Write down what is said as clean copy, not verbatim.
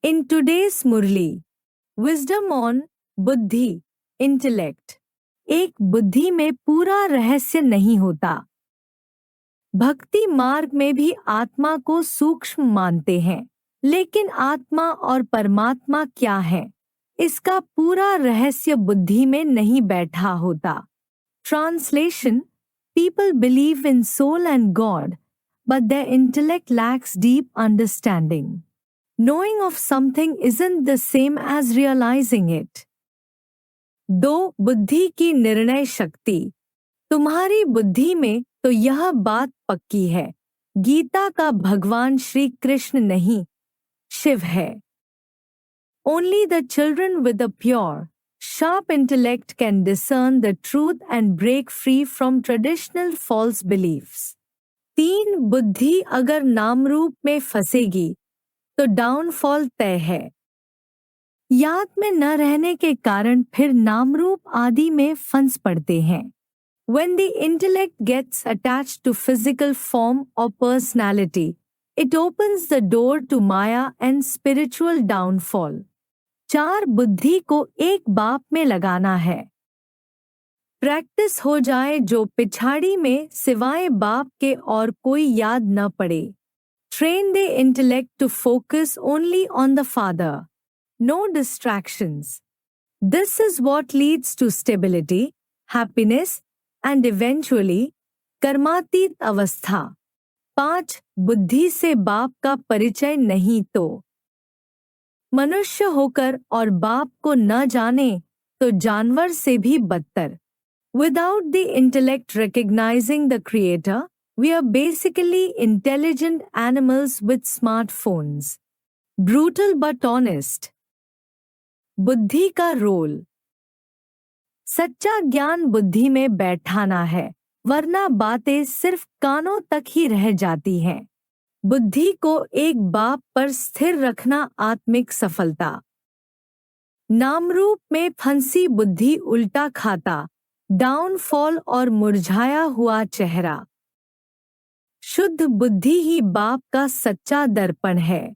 In today's Murli, wisdom on बुद्धि, intellect, एक बुद्धि में पूरा रहस्य नहीं होता। भक्ति मार्ग में भी आत्मा को सूक्ष्म मानते हैं, लेकिन आत्मा और परमात्मा क्या है, इसका पूरा रहस्य बुद्धि में नहीं बैठा होता। Translation: People believe in soul and God, but their intellect lacks deep understanding. Knowing of something isn't the same as realizing it. 2. बुद्धि की निर्णय शक्ति। तुम्हारी बुद्धि में तो यह बात पक्की है, गीता का भगवान श्री कृष्ण नहीं, शिव है। Only the children with a pure, sharp intellect can discern the truth and break free from traditional false beliefs. 3. बुद्धि अगर नामरूप में फंसेगी तो डाउनफॉल तय है। याद में न रहने के कारण फिर नामरूप आदि में फंस पड़ते हैं। When the intellect gets attached to physical form or personality, it opens the door to Maya and spiritual downfall. 4. बुद्धि को एक बाप में लगाना है। प्रैक्टिस हो जाए जो पिछाड़ी में सिवाय बाप के और कोई याद न पड़े। Train the intellect to focus only on the Father. No distractions. This is what leads to stability, happiness, and eventually कर्मातीत अवस्था। 5. बुद्धि से बाप का परिचय नहीं तो मनुष्य होकर और बाप को न जाने तो जानवर से भी बदतर। Without the intellect recognizing the Creator, we are basically intelligent animals with smartphones. Brutal but honest. बुद्धि का रोल। सच्चा ज्ञान बुद्धि में बैठाना है, वरना बातें सिर्फ कानों तक ही रह जाती हैं। बुद्धि को एक बाप पर स्थिर रखना आत्मिक सफलता। नामरूप में फंसी बुद्धि उल्टा खाता, डाउनफॉल और मुरझाया हुआ चेहरा। शुद्ध बुद्धि ही बाप का सच्चा दर्पण है।